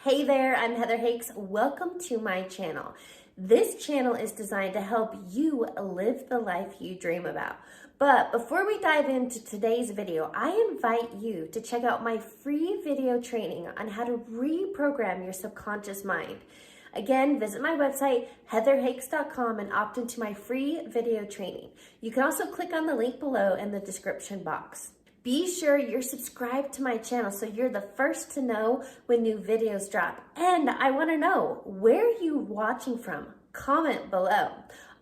Hey there, I'm Heather Hakes. Welcome to my channel. This channel is designed to help you live the life you dream about. But before we dive into today's video, I invite you to check out my free video training on how to reprogram your subconscious mind. Again, visit my website, heatherhakes.com, and opt into my free video training. You can also click on the link below in the description box. Be sure you're subscribed to my channel so you're the first to know when new videos drop. And I want to know, where are you watching from? Comment below.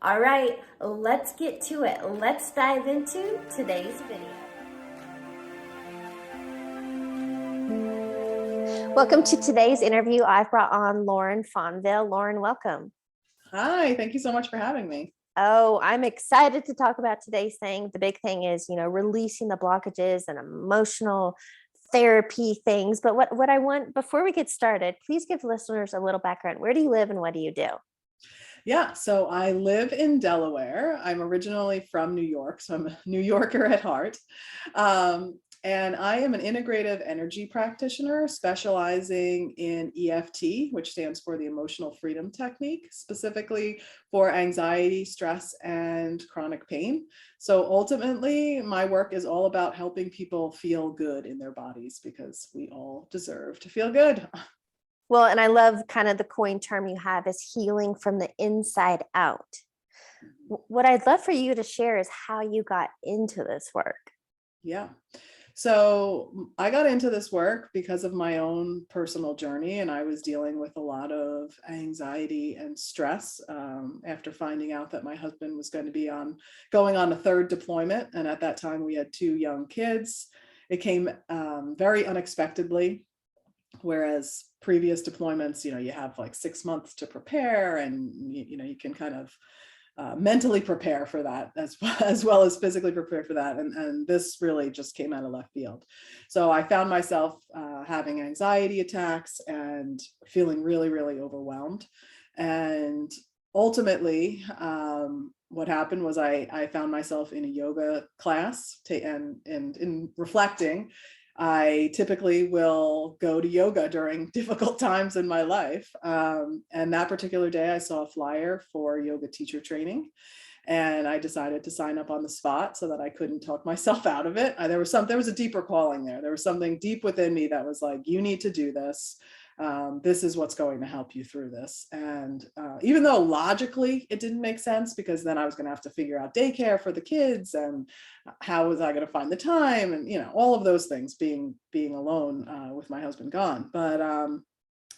All right, let's get to it. Let's dive into today's video. Welcome to today's interview. I've brought on Lauren Fonvielle. Lauren, welcome. Hi, thank you so much for having me. Oh, I'm excited to talk about today's thing. The big thing is, releasing the blockages and emotional therapy things. But what I want, before we get started, please give listeners a little background. Where do you live and what do you do? Yeah, so I live in Delaware. I'm originally from New York, so I'm a New Yorker at heart. And I am an integrative energy practitioner specializing in EFT, which stands for the Emotional Freedom Technique, specifically for anxiety, stress, and chronic pain. So ultimately, my work is all about helping people feel good in their bodies because we all deserve to feel good. Well, and I love kind of the coin term you have is healing from the inside out. What I'd love for you to share is how you got into this work. Yeah. So I got into this work because of my own personal journey, and I was dealing with a lot of anxiety and stress after finding out that my husband was going to be going on a third deployment. And at that time, we had 2 young kids. It came very unexpectedly, whereas previous deployments, you have like 6 months to prepare, and you can kind of mentally prepare for that as well as physically prepare for that. And this really just came out of left field. So I found myself having anxiety attacks and feeling really, really overwhelmed. And ultimately, what happened was I found myself in a yoga class and in reflecting, I typically will go to yoga during difficult times in my life. And that particular day, I saw a flyer for yoga teacher training, and I decided to sign up on the spot so that I couldn't talk myself out of it. There was a deeper calling there. There was something deep within me that was like, you need to do this. This is what's going to help you through this. And even though logically it didn't make sense, because then I was going to have to figure out daycare for the kids and how was I going to find the time, and all of those things, being alone with my husband gone. But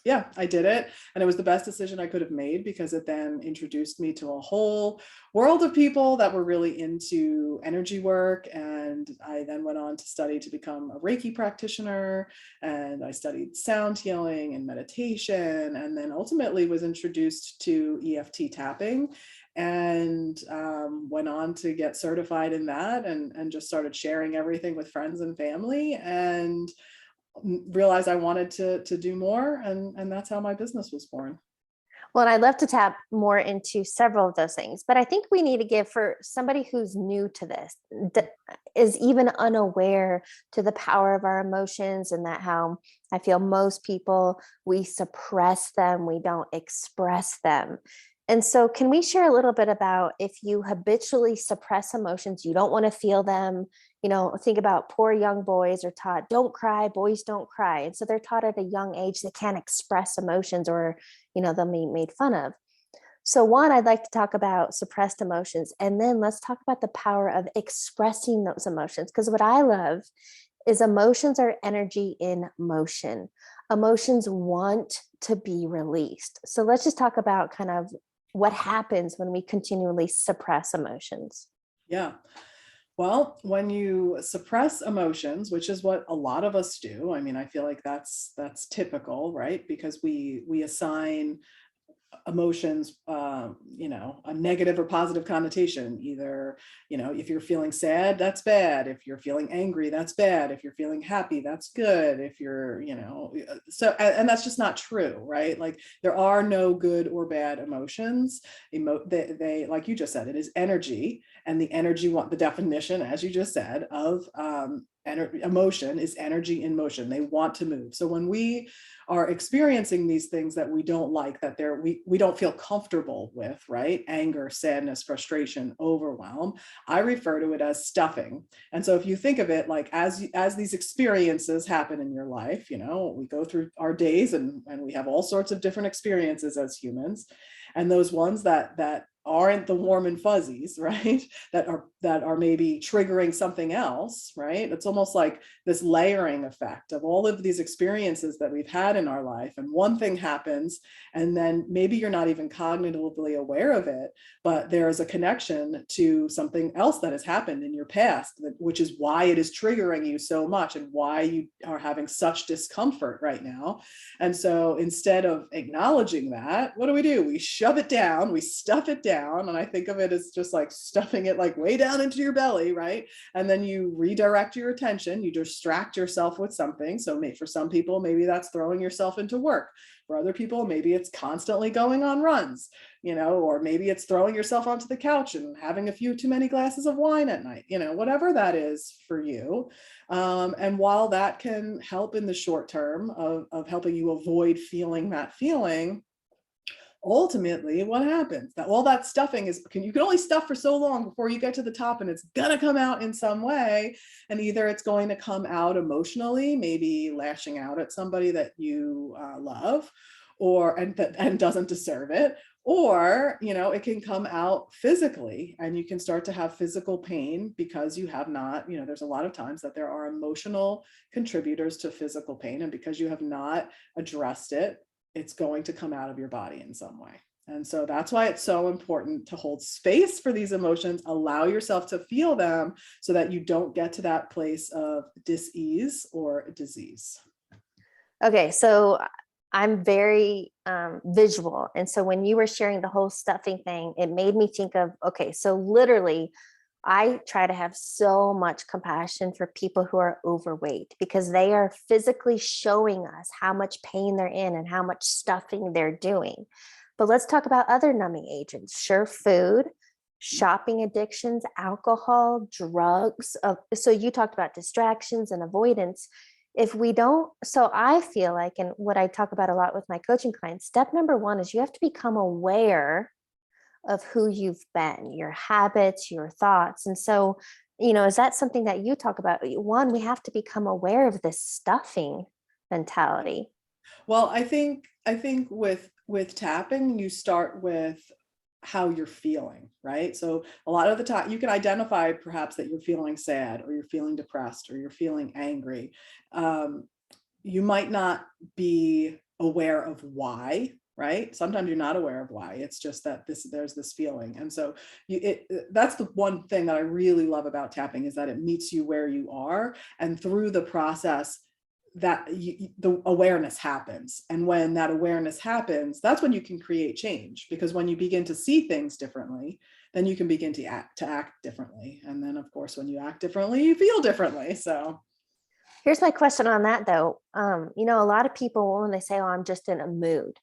yeah, I did it. And it was the best decision I could have made, because it then introduced me to a whole world of people that were really into energy work. And I then went on to study to become a Reiki practitioner. And I studied sound healing and meditation, and then ultimately was introduced to EFT tapping, and went on to get certified in that, and just started sharing everything with friends and family, and realized I wanted to do more, and that's how my business was born. Well, and I'd love to tap more into several of those things, but I think we need to give, for somebody who's new to this, that is even unaware to the power of our emotions, and that how I feel most people, we suppress them, we don't express them. And so can we share a little bit about, if you habitually suppress emotions, you don't want to feel them, think about poor young boys are taught, don't cry, boys don't cry. And so they're taught at a young age they can't express emotions, or, they'll be made fun of. So one, I'd like to talk about suppressed emotions, and then let's talk about the power of expressing those emotions. Because what I love is emotions are energy in motion. Emotions want to be released. So let's just talk about kind of what happens when we continually suppress emotions. Yeah. Well, when you suppress emotions, which is what a lot of us do, I mean, I feel like that's typical, right? Because we assign emotions, a negative or positive connotation. Either, if you're feeling sad, that's bad. If you're feeling angry, that's bad. If you're feeling happy, that's good. If you're, and that's just not true, right? Like, there are no good or bad emotions. They, like you just said, it is energy, and the energy, the definition, as you just said, of emotion is energy in motion. They want to move. So when we are experiencing these things that we don't like, that we don't feel comfortable with, right? Anger, sadness, frustration, overwhelm. I refer to it as stuffing. And so if you think of it like as these experiences happen in your life, we go through our days and we have all sorts of different experiences as humans. And those ones that aren't the warm and fuzzies, right? That are maybe triggering something else, right? It's almost like this layering effect of all of these experiences that we've had in our life. And one thing happens, and then maybe you're not even cognitively aware of it, but there is a connection to something else that has happened in your past, which is why it is triggering you so much and why you are having such discomfort right now. And so instead of acknowledging that, what do? We shove it down, we stuff it down. And I think of it as just like stuffing it like way down into your belly, right? And then you redirect your attention, you distract yourself with something. So for some people, maybe that's throwing yourself into work. For other people, maybe it's constantly going on runs, or maybe it's throwing yourself onto the couch and having a few too many glasses of wine at night, whatever that is for you. And while that can help in the short term of helping you avoid feeling that feeling, ultimately what happens, that all that stuffing you can only stuff for so long before you get to the top, and it's gonna come out in some way. And either it's going to come out emotionally, maybe lashing out at somebody that you love, and doesn't deserve it, or it can come out physically, and you can start to have physical pain because you have not, there's a lot of times that there are emotional contributors to physical pain, and because you have not addressed it, it's going to come out of your body in some way. And so that's why it's so important to hold space for these emotions, allow yourself to feel them so that you don't get to that place of dis-ease or disease. Okay, so I'm very visual. And so when you were sharing the whole stuffing thing, it made me think of, okay, so literally, I try to have so much compassion for people who are overweight because they are physically showing us how much pain they're in and how much stuffing they're doing. But let's talk about other numbing agents. Sure, food, shopping addictions, alcohol, drugs. So you talked about distractions and avoidance. If we don't, so I feel like, and what I talk about a lot with my coaching clients, step number one is you have to become aware of who you've been, your habits, your thoughts. And so, is that something that you talk about? One, we have to become aware of this stuffing mentality. Well, I think with tapping, you start with how you're feeling, right? So a lot of the time you can identify perhaps that you're feeling sad, or you're feeling depressed, or you're feeling angry. You might not be aware of why, right? Sometimes you're not aware of why. It's just that there's this feeling. And so that's the one thing that I really love about tapping, is that it meets you where you are. And through the process, that the awareness happens. And when that awareness happens, that's when you can create change, because when you begin to see things differently, then you can begin to act differently. And then of course, when you act differently, you feel differently. So Here's my question on that though. A lot of people, when they say, oh, I'm just in a mood,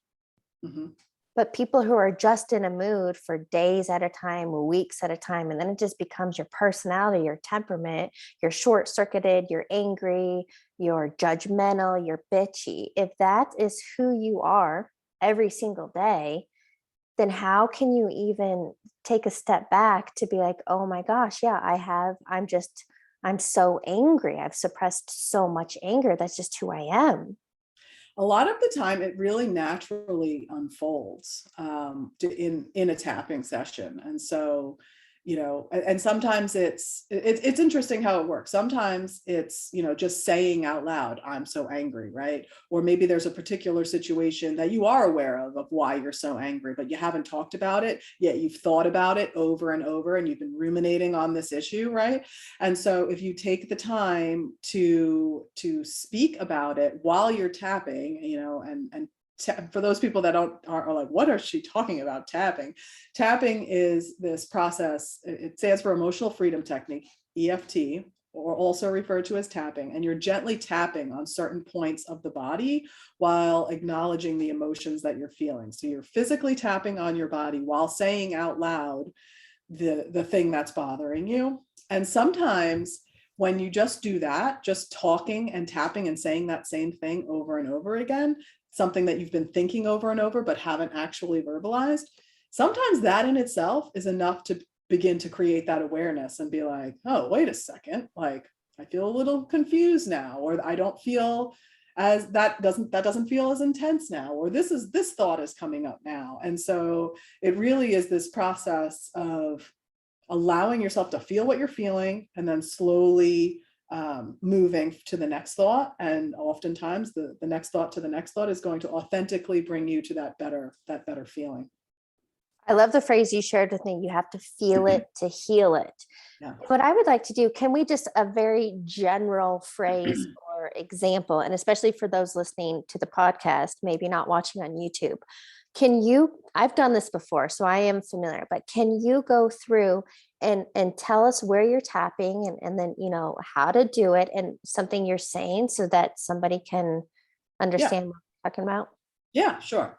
but people who are just in a mood for days at a time, weeks at a time, and then it just becomes your personality, your temperament, you're short-circuited, you're angry, you're judgmental, you're bitchy. If that is who you are every single day, then how can you even take a step back to be like, oh my gosh, yeah, I'm so angry. I've suppressed so much anger. That's just who I am. a lot of the time it really naturally unfolds in a tapping session. And so, and sometimes it's interesting how it works. Sometimes it's, just saying out loud, I'm so angry, right? Or maybe there's a particular situation that you are aware of why you're so angry, but you haven't talked about it yet. You've thought about it over and over, and you've been ruminating on this issue, right? And so if you take the time to speak about it while you're tapping, and for those people that are like, what is she talking about? Tapping is this process. It stands for emotional freedom technique, EFT, or also referred to as tapping. And you're gently tapping on certain points of the body while acknowledging the emotions that you're feeling. So you're physically tapping on your body while saying out loud the thing that's bothering you. And sometimes when you just do that, just talking and tapping and saying that same thing over and over again, something that you've been thinking over and over but haven't actually verbalized, sometimes that in itself is enough to begin to create that awareness and be like, oh, wait a second, like I feel a little confused now, or I don't feel as that doesn't feel as intense now, or this thought is coming up now. And so it really is this process of allowing yourself to feel what you're feeling and then slowly moving to the next thought. And oftentimes the next thought to the next thought is going to authentically bring you to that better feeling. I love the phrase you shared with me. You have to feel it to heal it. Yeah. What I would like to do, can we just a very general phrase or example, and especially for those listening to the podcast, maybe not watching on YouTube, I've done this before, so I am familiar, but can you go through and tell us where you're tapping and then, how to do it and something you're saying so that somebody can understand what you're talking about? Yeah, sure.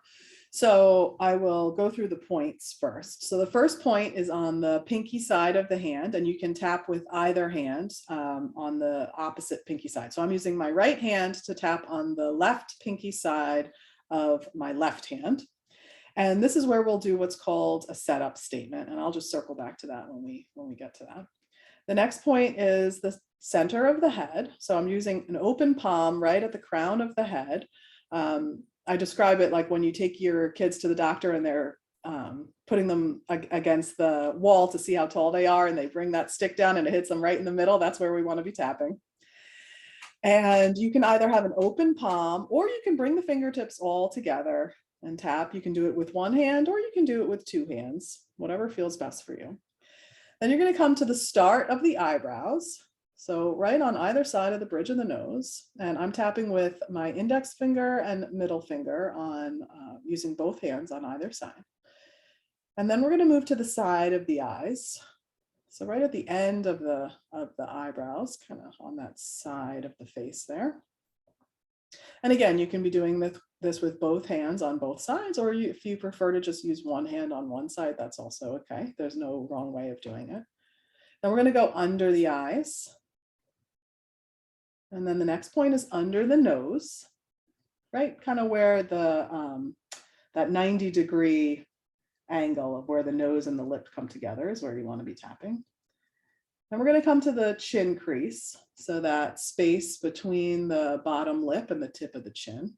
So I will go through the points first. So the first point is on the pinky side of the hand, and you can tap with either hand on the opposite pinky side. So I'm using my right hand to tap on the left pinky side of my left hand. And this is where we'll do what's called a setup statement. And I'll just circle back to that when we get to that. The next point is the center of the head. So I'm using an open palm right at the crown of the head. I describe it like when you take your kids to the doctor and they're putting them against the wall to see how tall they are, and they bring that stick down and it hits them right in the middle. That's where we want to be tapping. And you can either have an open palm, or you can bring the fingertips all together and tap. You can do it with one hand, or you can do it with two hands, whatever feels best for you. Then you're going to come to the start of the eyebrows. So right on either side of the bridge of the nose, and I'm tapping with my index finger and middle finger on using both hands on either side. And then we're going to move to the side of the eyes. So right at the end of the eyebrows, kind of on that side of the face there. And again, you can be doing this with both hands on both sides, or if you prefer to just use one hand on one side, that's also okay. There's no wrong way of doing it. Then we're going to go under the eyes. And then the next point is under the nose, right? Kind of where the that 90-degree angle of where the nose and the lip come together is where you want to be tapping. Then we're going to come to the chin crease. So that space between the bottom lip and the tip of the chin.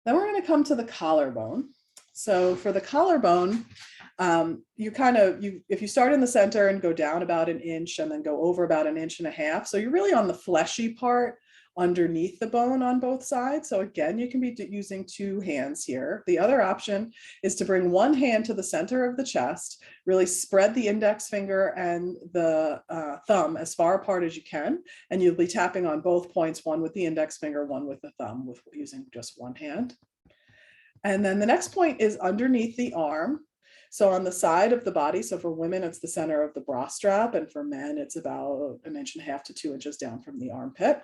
Then we're going to come to the collarbone. So for the collarbone, if you start in the center and go down about an inch and then go over about an inch and a half. So you're really on the fleshy part underneath the bone on both sides. So again, you can be using two hands here. The other option is to bring one hand to the center of the chest, really spread the index finger and the thumb as far apart as you can. And you'll be tapping on both points, one with the index finger, one with the thumb, with using just one hand. And then the next point is underneath the arm. So on the side of the body, so for women, it's the center of the bra strap, and for men, it's about 1.5 inches to 2 inches down from the armpit.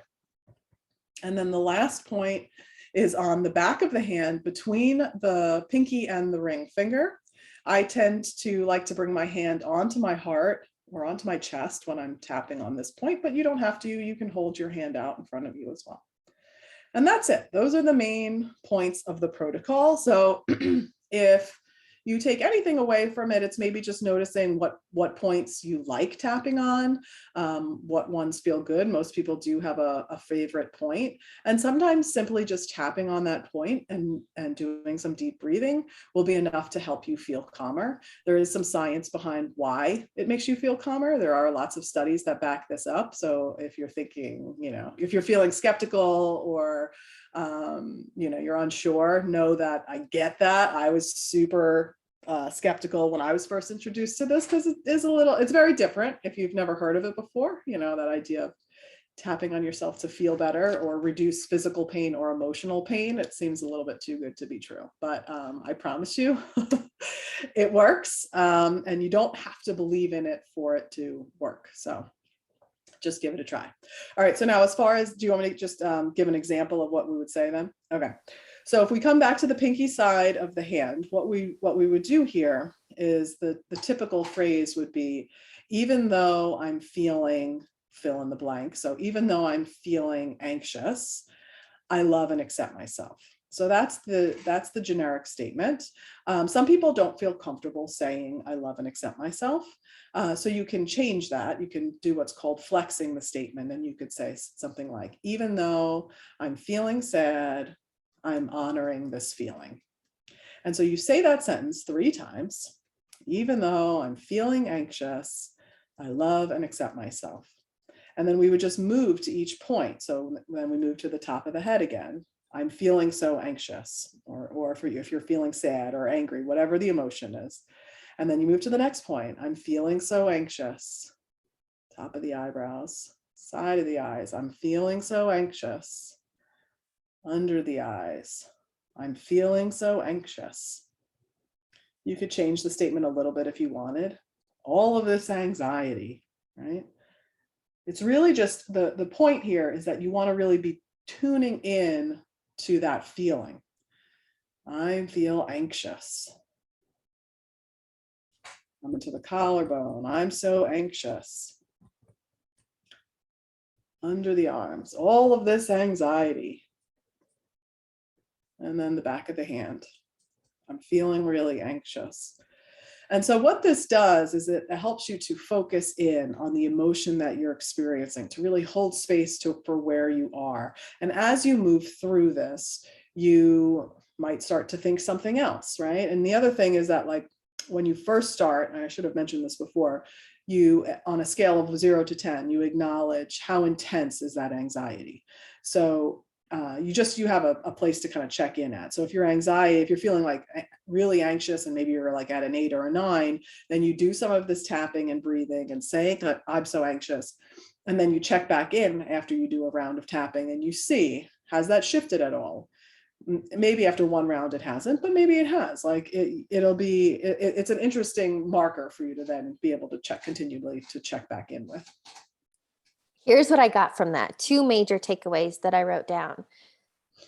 And then the last point is on the back of the hand between the pinky and the ring finger. I tend to like to bring my hand onto my heart or onto my chest when I'm tapping on this point, but you don't have to. You can hold your hand out in front of you as well. And that's it. Those are the main points of the protocol. So if you take anything away from it, it's maybe just noticing what points you like tapping on, what ones feel good. Most people do have a favorite point. And sometimes simply just tapping on that point and doing some deep breathing will be enough to help you feel calmer. There is some science behind why it makes you feel calmer. There are lots of studies that back this up. So if you're thinking, if you're feeling skeptical or you're unsure, know that I get that. I was super skeptical when I was first introduced to this, because it's very different if you've never heard of it before, that idea of tapping on yourself to feel better or reduce physical pain or emotional pain. It seems a little bit too good to be true, but I promise you it works, and you don't have to believe in it for it to work. So just give it a try. All right, so now as far as, do you want me to just give an example of what we would say then? Okay. So if we come back to the pinky side of the hand, what we would do here is the typical phrase would be, even though I'm feeling fill in the blank. So even though I'm feeling anxious, I love and accept myself. So that's the generic statement. Some people don't feel comfortable saying I love and accept myself. So you can change that. You can do what's called flexing the statement. And you could say something like, even though I'm feeling sad, I'm honoring this feeling. And so you say that sentence 3 times. Even though I'm feeling anxious, I love and accept myself. And then we would just move to each point. So then we move to the top of the head again. I'm feeling so anxious, or for you, if you're feeling sad or angry, whatever the emotion is. And then you move to the next point. I'm feeling so anxious. Top of the eyebrows, side of the eyes. I'm feeling so anxious. Under the eyes. I'm feeling so anxious. You could change the statement a little bit if you wanted. All of this anxiety, right? It's really just the point here is that you want to really be tuning in to that feeling. I feel anxious. I'm into the collarbone. I'm so anxious. Under the arms, all of this anxiety. And then the back of the hand. I'm feeling really anxious. And so what this does is it helps you to focus in on the emotion that you're experiencing, to really hold space for where you are. And as you move through this, you might start to think something else, right? And the other thing is that, like, when you first start, and I should have mentioned this before, you, on a scale of 0 to 10, you acknowledge how intense is that anxiety. So you have a place to kind of check in at. So if you're feeling like really anxious and maybe you're like at an 8 or a 9, then you do some of this tapping and breathing and saying that I'm so anxious. And then you check back in after you do a round of tapping and you see, has that shifted at all? Maybe after one round it hasn't, but maybe it has. Like it's an interesting marker for you to then be able to continually check back in with. Here's what I got from that. 2 major takeaways that I wrote down.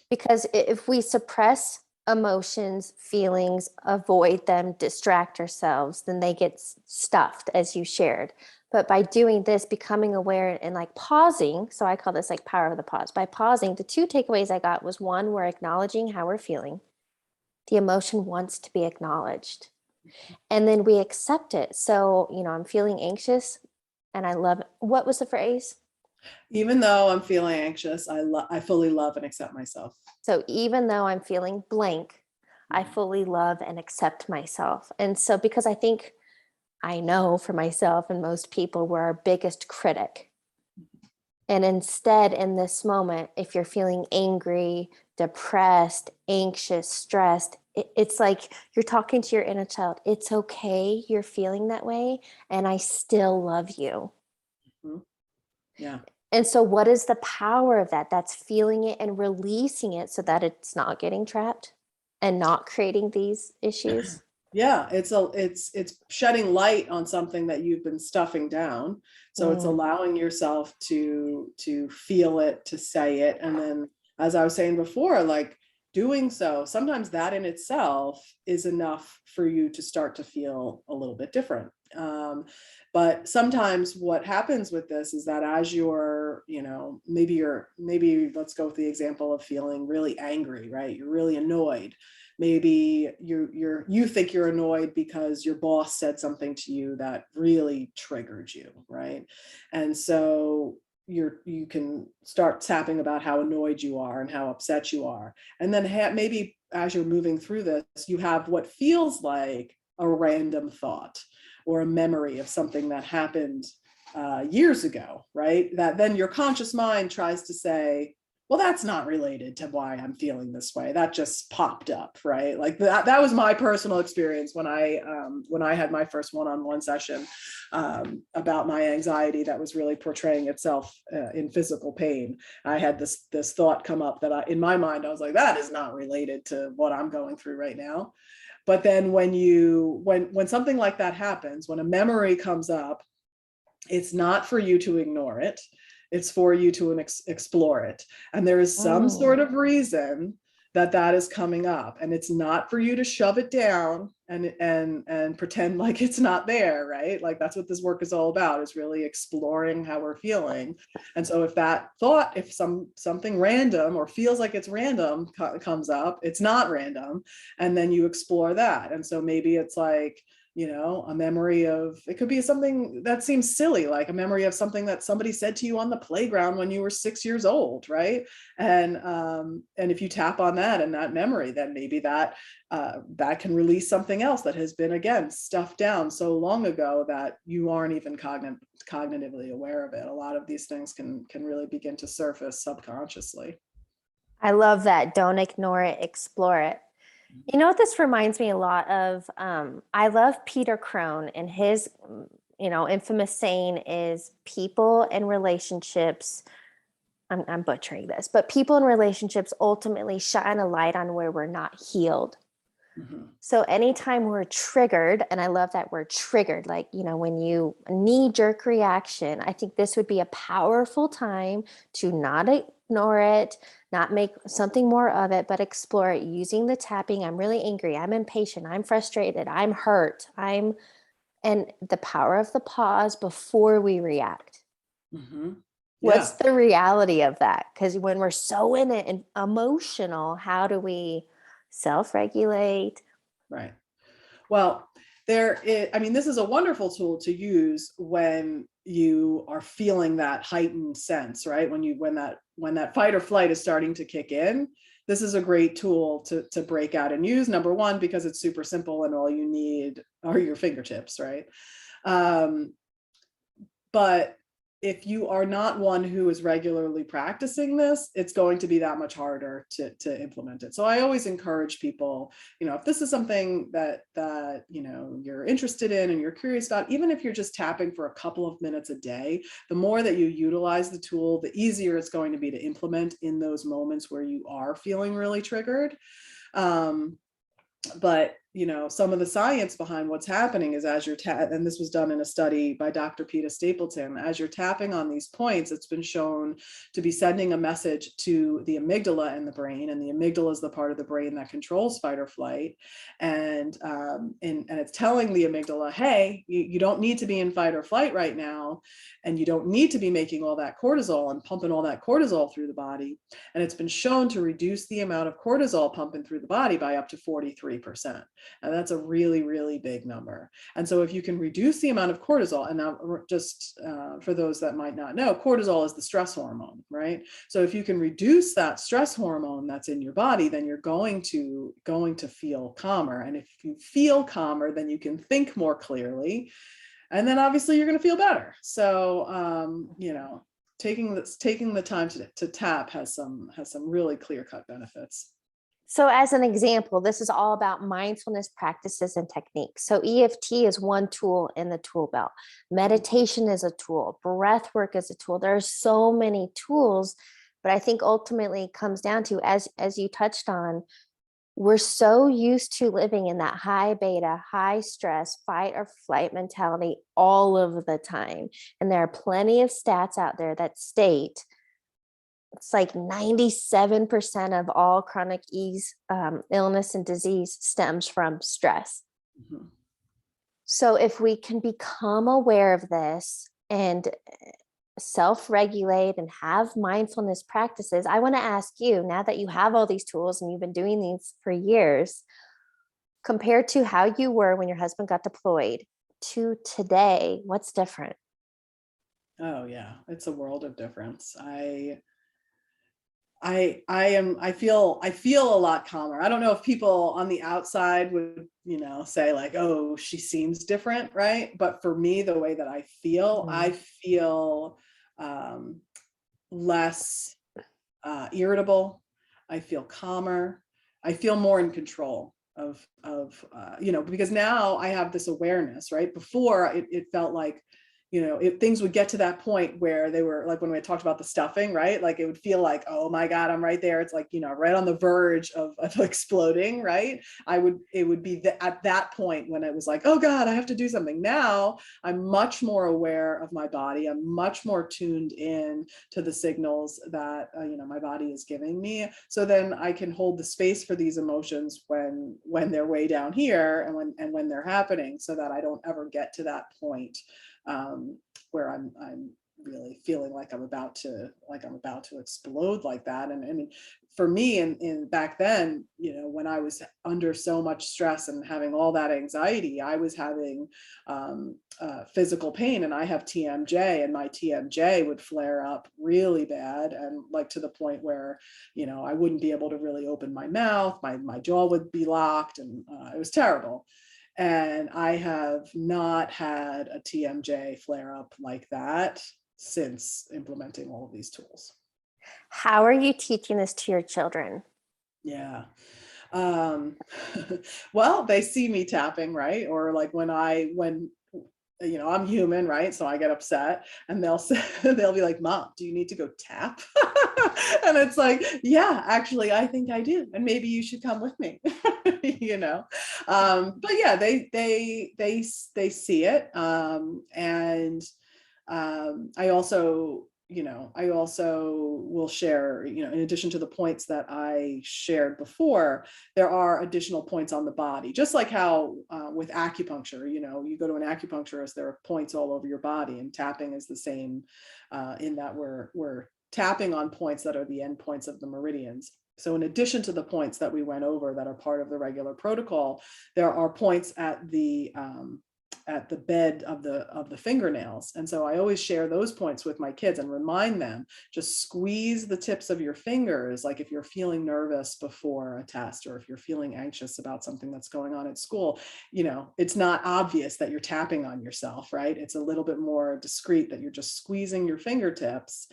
Because if we suppress emotions, feelings, avoid them, distract ourselves, then they get stuffed, as you shared. But by doing this, becoming aware and like pausing, so I call this like power of the pause. By pausing, the 2 takeaways I got was, 1, we're acknowledging how we're feeling. The emotion wants to be acknowledged. And then we accept it. So, I'm feeling anxious and I love it. What was the phrase? Even though I'm feeling anxious, I fully love and accept myself. So even though I'm feeling blank, I fully love and accept myself. And so, because I know for myself and most people, we're our biggest critic. And instead, in this moment, if you're feeling angry, depressed, anxious, stressed, it's like you're talking to your inner child. It's okay. You're feeling that way. And I still love you. Mm-hmm. Yeah. And so what is the power of that? That's feeling it and releasing it so that it's not getting trapped and not creating these issues. Yeah, it's shedding light on something that you've been stuffing down. So it's allowing yourself to feel it, to say it. And then, as I was saying before, like, doing so, sometimes that in itself is enough for you to start to feel a little bit different. But sometimes what happens with this is that as you're, maybe let's go with the example of feeling really angry, right? You're really annoyed. Maybe you think you're annoyed because your boss said something to you that really triggered you, right? And so you can start tapping about how annoyed you are and how upset you are. And then maybe as you're moving through this, you have what feels like a random thought or a memory of something that happened years ago, right? That then your conscious mind tries to say, well, that's not related to why I'm feeling this way. That just popped up, right? Like that was my personal experience when I had my first one-on-one session about my anxiety that was really portraying itself in physical pain. I had this thought come up that in my mind, I was like, that is not related to what I'm going through right now. But then when something like that happens, when a memory comes up, it's not for you to ignore it. It's for you to explore it. And there is some sort of reason that is coming up, and it's not for you to shove it down and pretend like it's not there, right? Like that's what this work is all about, is really exploring how we're feeling. And so if that thought, if something random or feels like it's random comes up, it's not random, and then you explore that. And so maybe it's like, a memory of, it could be something that seems silly, like a memory of something that somebody said to you on the playground when you were 6 years old, right? And if you tap on that and that memory, then maybe that can release something else that has been, again, stuffed down so long ago that you aren't even cognitively aware of it. A lot of these things can really begin to surface subconsciously. I love that. Don't ignore it, explore it. You know what this reminds me a lot of? I love Peter Crone, and his, infamous saying is people and relationships. I'm butchering this, but people and relationships ultimately shine a light on where we're not healed. Mm-hmm. So anytime we're triggered, and I love that word triggered, like, when you knee-jerk reaction, I think this would be a powerful time to not ignore it, not make something more of it, but explore it using the tapping. I'm really angry. I'm impatient. I'm frustrated. I'm hurt. And the power of the pause before we react. Mm-hmm. What's Yeah. the reality of that? Because when we're so in it and emotional, how do we self-regulate? Right. Well, this is a wonderful tool to use when you are feeling that heightened sense, right? When that fight or flight is starting to kick in, this is a great tool to break out and use. Number one, because it's super simple and all you need are your fingertips, right? But if you are not one who is regularly practicing this, it's going to be that much harder to implement it. So I always encourage people, if this is something that you're interested in and you're curious about, even if you're just tapping for a couple of minutes a day, the more that you utilize the tool, the easier it's going to be to implement in those moments where you are feeling really triggered. But some of the science behind what's happening is, as you're and this was done in a study by Dr. Peter Stapleton, as you're tapping on these points, it's been shown to be sending a message to the amygdala in the brain, and the amygdala is the part of the brain that controls fight or flight, and it's telling the amygdala, hey, you don't need to be in fight or flight right now, and you don't need to be making all that cortisol and pumping all that cortisol through the body. And it's been shown to reduce the amount of cortisol pumping through the body by up to 43%. And that's a really, really big number. And so if you can reduce the amount of cortisol, and now just for those that might not know, cortisol is the stress hormone, right? So if you can reduce that stress hormone that's in your body, then you're going to feel calmer. And if you feel calmer, then you can think more clearly. And then obviously you're going to feel better. So, taking the time to tap has some really clear-cut benefits. So as an example, this is all about mindfulness practices and techniques. So EFT is one tool in the tool belt. Meditation is a tool. Breath work is a tool. There are so many tools, but I think ultimately it comes down to, as you touched on, we're so used to living in that high beta, high stress, fight or flight mentality all of the time. And there are plenty of stats out there that state it's like 97% of all chronic illness and disease stems from stress. Mm-hmm. So if we can become aware of this and self-regulate and have mindfulness practices, I want to ask you, now that you have all these tools and you've been doing these for years, compared to how you were when your husband got deployed to today, what's different? Oh yeah, it's a world of difference. I feel a lot calmer. I don't know if people on the outside would, say like, oh, she seems different, right? But for me, the way that I feel, I feel less irritable. I feel calmer. I feel more in control of because now I have this awareness, right? Before it felt like, if things would get to that point where they were like, when we talked about the stuffing, right? Like it would feel like, oh my God, I'm right there. It's like, right on the verge of exploding, right? It would be at that point when it was like, oh God, I have to do something. Now I'm much more aware of my body. I'm much more tuned in to the signals that, my body is giving me. So then I can hold the space for these emotions when they're way down here and when they're happening, so that I don't ever get to that point where I'm really feeling like I'm about to explode like that. And I mean, for me, in back then, when I was under so much stress and having all that anxiety, I was having physical pain, and I have TMJ, and my TMJ would flare up really bad, and like to the point where I wouldn't be able to really open my mouth, my jaw would be locked, and it was terrible. And I have not had a TMJ flare up like that since implementing all of these tools. How are you teaching this to your children? Yeah. Well, they see me tapping, right? Or like when I'm human, right? So I get upset, and they'll say, they'll be like, Mom, do you need to go tap? And it's like, yeah, actually, I think I do. And maybe you should come with me, but yeah, they see it. And I also will share, in addition to the points that I shared before, there are additional points on the body, just like how with acupuncture, you go to an acupuncturist, there are points all over your body, and tapping is the same in that we're tapping on points that are the end points of the meridians. So in addition to the points that we went over that are part of the regular protocol, there are points at the bed of the fingernails. And so I always share those points with my kids and remind them, just squeeze the tips of your fingers. Like if you're feeling nervous before a test, or if you're feeling anxious about something that's going on at school, it's not obvious that you're tapping on yourself, right? It's a little bit more discreet that you're just squeezing your fingertips.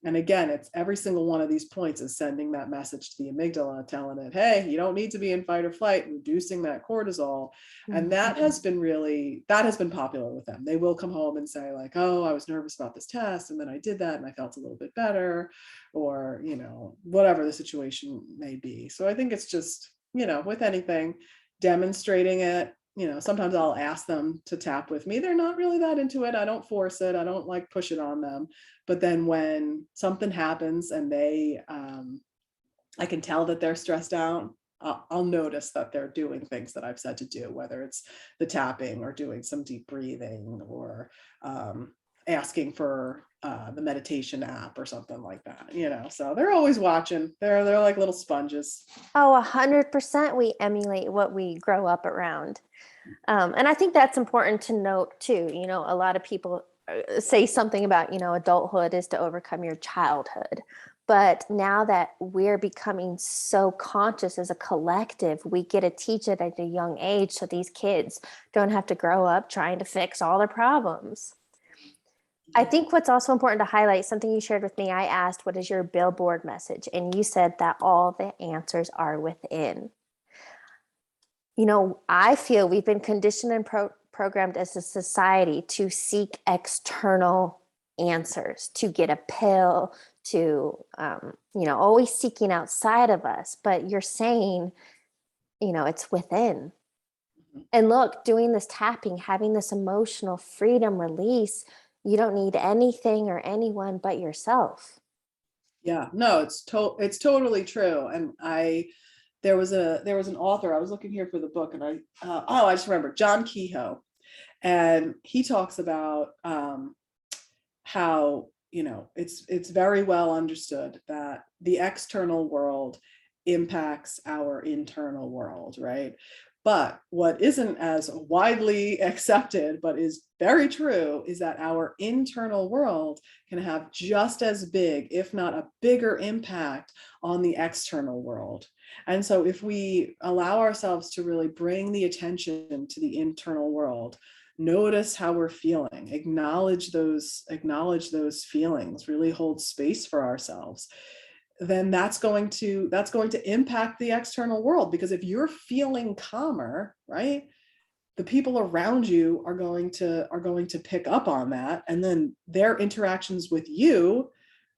And again, it's every single one of these points is sending that message to the amygdala, telling it, hey, you don't need to be in fight or flight, reducing that cortisol. And that has been popular with them. They will come home and say like, oh, I was nervous about this test, and then I did that and I felt a little bit better, or, whatever the situation may be. So I think it's just, with anything, demonstrating it. Sometimes I'll ask them to tap with me. They're not really that into it. I don't force it. I don't like push it on them. But then when something happens and I can tell that they're stressed out, I'll notice that they're doing things that I've said to do, whether it's the tapping or doing some deep breathing, or asking for the meditation app or something like that, so they're always watching. They're like little sponges. Oh, 100% we emulate what we grow up around. And I think that's important to note too. A lot of people say something about, adulthood is to overcome your childhood. But now that we're becoming so conscious as a collective, we get to teach it at a young age so these kids don't have to grow up trying to fix all their problems. I think what's also important to highlight, something you shared with me, I asked, what is your billboard message? And you said that all the answers are within. I feel we've been conditioned and programmed as a society to seek external answers, to get a pill, to, always seeking outside of us. But you're saying, it's within. And look, doing this tapping, having this emotional freedom release, you don't need anything or anyone but yourself. Yeah, no, it's totally true. And there was an author, I was looking here for the book, and I just remember John Kehoe, and he talks about how it's very well understood that the external world impacts our internal world, right? But what isn't as widely accepted, but is very true, is that our internal world can have just as big, if not a bigger impact on the external world. And so if we allow ourselves to really bring the attention to the internal world, notice how we're feeling, acknowledge those feelings, really hold space for ourselves, then that's going to impact the external world. Because if you're feeling calmer, right, the people around you are going to pick up on that, and then their interactions with you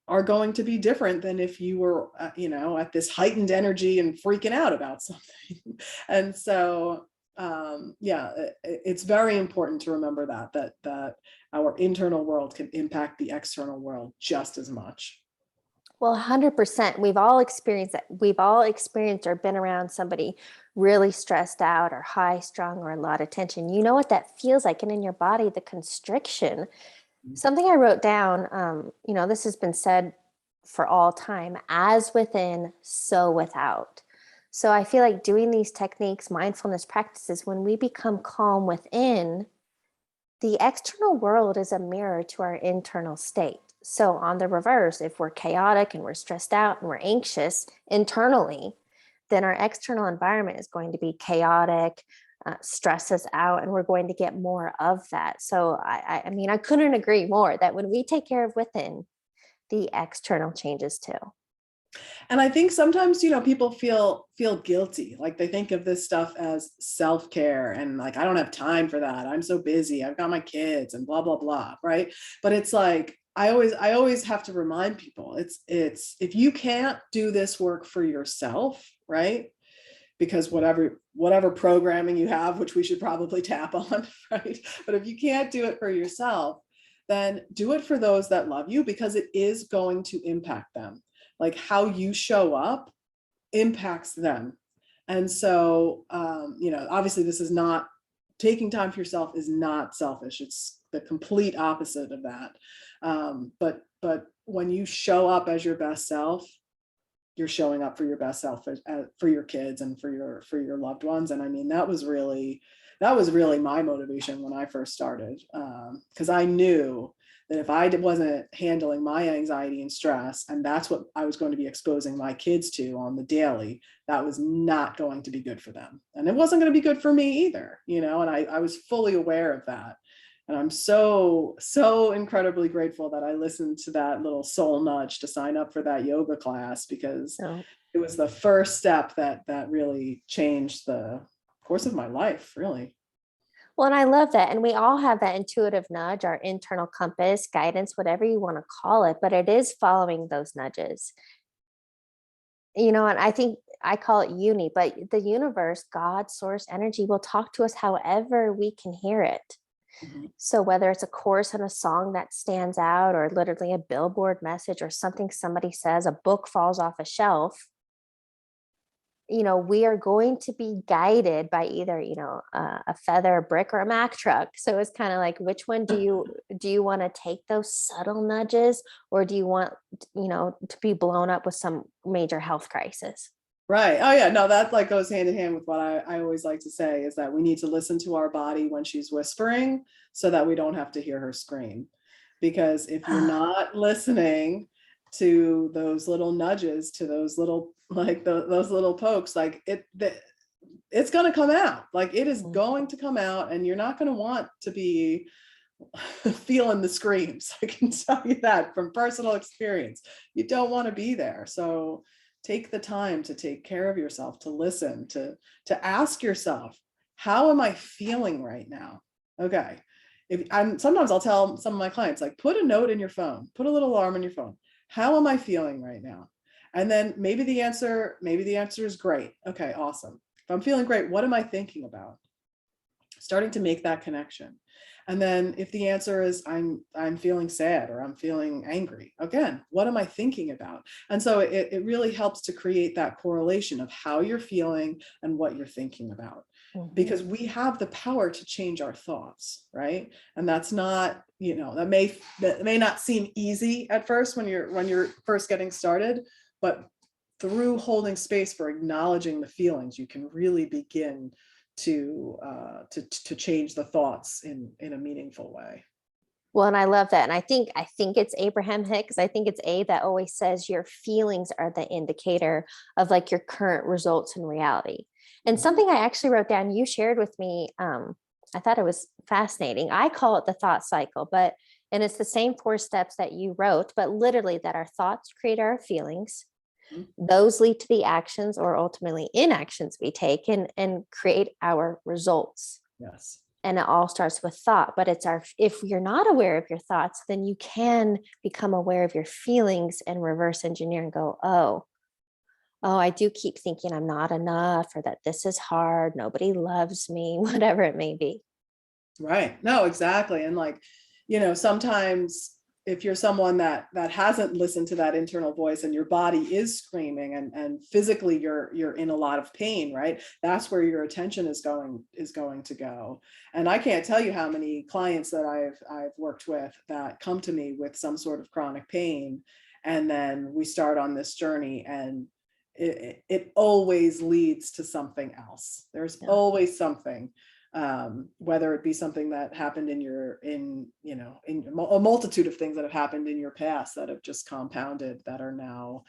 are going to be different than if you were at this heightened energy and freaking out about something. And so it's very important to remember that our internal world can impact the external world just as much. Well, 100%. We've all experienced that. We've all experienced or been around somebody really stressed out or high strung or a lot of tension. You know what that feels like. And in your body, the constriction. Something I wrote down, this has been said for all time, as within, so without. So I feel like doing these techniques, mindfulness practices, when we become calm within, the external world is a mirror to our internal state. So on the reverse, if we're chaotic and we're stressed out and we're anxious internally, then our external environment is going to be chaotic, stress us out, and we're going to get more of that. So I mean, I couldn't agree more that when we take care of within, the external changes too. And I think sometimes, people feel guilty. Like they think of this stuff as self-care, and like, I don't have time for that. I'm so busy. I've got my kids and blah, blah, blah. Right. But it's like, I always have to remind people, it's if you can't do this work for yourself, right? Because whatever programming you have, which we should probably tap on, right? But if you can't do it for yourself, then do it for those that love you, because it is going to impact them. Like how you show up impacts them. And so, obviously this is not, taking time for yourself is not selfish. It's the complete opposite of that. But when you show up as your best self, you're showing up for your best self, for your kids and for your loved ones. And I mean, that was really my motivation when I first started, because I knew that if I wasn't handling my anxiety and stress, and that's what I was going to be exposing my kids to on the daily, that was not going to be good for them. And it wasn't going to be good for me either, and I was fully aware of that. And I'm so, so incredibly grateful that I listened to that little soul nudge to sign up for that yoga class, because it was the first step that really changed the course of my life, really. Well, and I love that. And we all have that intuitive nudge, our internal compass, guidance, whatever you want to call it, but it is following those nudges. And I think I call it uni, but the universe, God, source, energy will talk to us however we can hear it. Mm-hmm. So whether it's a chorus in a song that stands out, or literally a billboard message, or something somebody says, a book falls off a shelf, we are going to be guided by either, a feather, a brick, or a Mack truck. So it's kind of like, which one do you want to take, those subtle nudges, or do you want, to be blown up with some major health crisis? Right. Oh yeah. No, that like goes hand in hand with what I always like to say, is that we need to listen to our body when she's whispering, so that we don't have to hear her scream. Because if you're not listening to those little nudges, to those little, like those little pokes, like it's going to come out. Like it is going to come out, and you're not going to want to be feeling the screams. I can tell you that from personal experience. You don't want to be there. So take the time to take care of yourself, to listen, to ask yourself, how am I feeling right now? Okay. Sometimes I'll tell some of my clients, like, put a note in your phone, put a little alarm in your phone. How am I feeling right now? And then maybe the answer is great. Okay, awesome. If I'm feeling great, what am I thinking about? Starting to make that connection. And then if the answer is I'm feeling sad, or I'm feeling angry, again, what am I thinking about? And so it really helps to create that correlation of how you're feeling and what you're thinking about. Mm-hmm. Because we have the power to change our thoughts, right? And that's not, that may not seem easy at first when you're first getting started, but through holding space for acknowledging the feelings, you can really begin to change the thoughts in a meaningful way. Well, and I love that. And I think it's Abraham Hicks. I think it's that always says your feelings are the indicator of like your current results in reality. And something I actually wrote down, you shared with me, I thought it was fascinating. I call it the thought cycle, and it's the same 4 steps that you wrote, but literally that our thoughts create our feelings. Those lead to the actions, or ultimately inactions, we take and create our results. Yes. And it all starts with thought, but if you're not aware of your thoughts, then you can become aware of your feelings and reverse engineer and go, oh, I do keep thinking I'm not enough, or that this is hard, nobody loves me, whatever it may be. Right. No, exactly. And like, sometimes if you're someone that hasn't listened to that internal voice and your body is screaming and physically you're in a lot of pain, right? That's where your attention is going to go. And I can't tell you how many clients that I've worked with that come to me with some sort of chronic pain, and then we start on this journey, and it always leads to something else. There's always something, whether it be something that happened in a multitude of things that have happened in your past that have just compounded, that are now,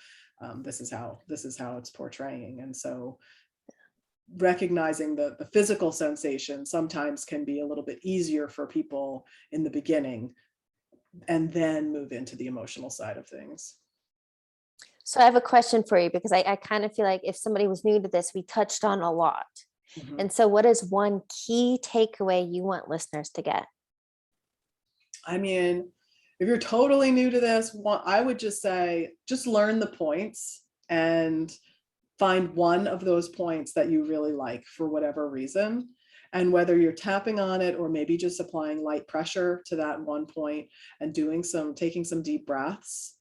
this is how it's portraying. And so recognizing the physical sensation sometimes can be a little bit easier for people in the beginning, and then move into the emotional side of things. So I have a question for you, because I kind of feel like if somebody was new to this, we touched on a lot. Mhm. And so what is one key takeaway you want listeners to get? I mean, if you're totally new to this, I would just say, just learn the points and find one of those points that you really like for whatever reason. And whether you're tapping on it or maybe just applying light pressure to that one point and taking some deep breaths,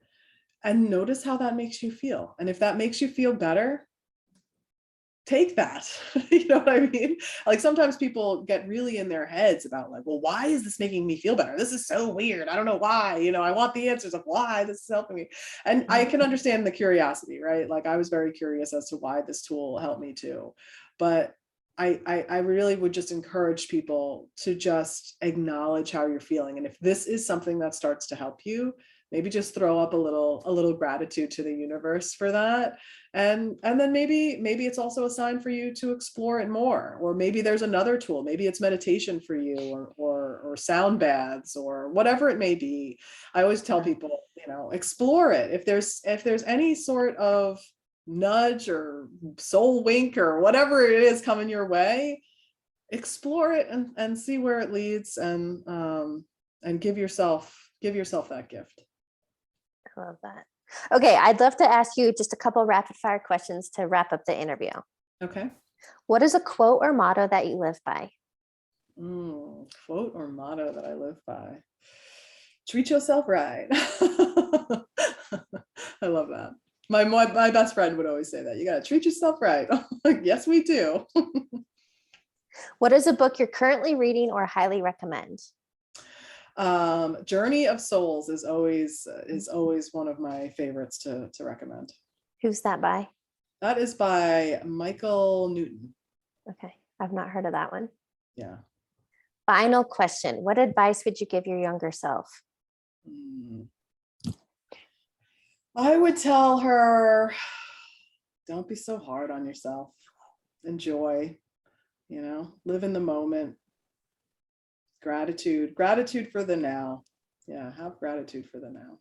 and notice how that makes you feel. And if that makes you feel better, take that. You know what I mean? Like, sometimes people get really in their heads about, like, well, why is this making me feel better? This is so weird. I don't know why. I want the answers of why this is helping me. And I can understand the curiosity, right? Like, I was very curious as to why this tool helped me too. But I really would just encourage people to just acknowledge how you're feeling. And if this is something that starts to help you, maybe just throw up a little gratitude to the universe for that. And then maybe it's also a sign for you to explore it more. Or maybe there's another tool. Maybe it's meditation for you, or sound baths, or whatever it may be. I always tell people, explore it. If there's any sort of nudge or soul wink or whatever it is coming your way, explore it and see where it leads, and give yourself that gift. I love that. Okay, I'd love to ask you just a couple rapid fire questions to wrap up the interview. Okay. What is a quote or motto that you live by? Quote or motto that I live by: treat yourself right. I love that. My best friend would always say that. You got to treat yourself right. Yes, we do. What is a book you're currently reading or highly recommend? Journey of Souls is always one of my favorites to recommend. Who's that by? That is by Michael Newton. Okay, I've not heard of that one. Yeah. Final question. What advice would you give your younger self? I would tell her, don't be so hard on yourself. Enjoy, live in the moment. Gratitude for the now. Yeah, have gratitude for the now.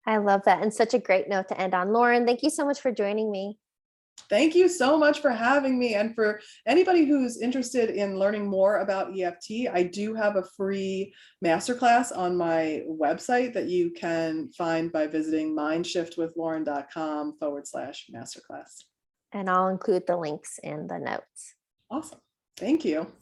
I love that. And such a great note to end on. Lauren, thank you so much for joining me. Thank you so much for having me. And for anybody who's interested in learning more about EFT, I do have a free masterclass on my website that you can find by visiting mindshiftwithlauren.com/masterclass. And I'll include the links in the notes. Awesome. Thank you.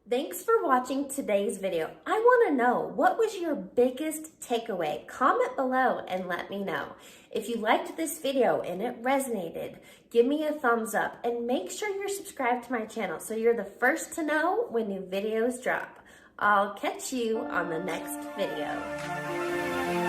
Thanks for watching today's video. I want to know, what was your biggest takeaway? Comment below and let me know. If you liked this video and it resonated, give me a thumbs up and make sure you're subscribed to my channel so you're the first to know when new videos drop. I'll catch you on the next video.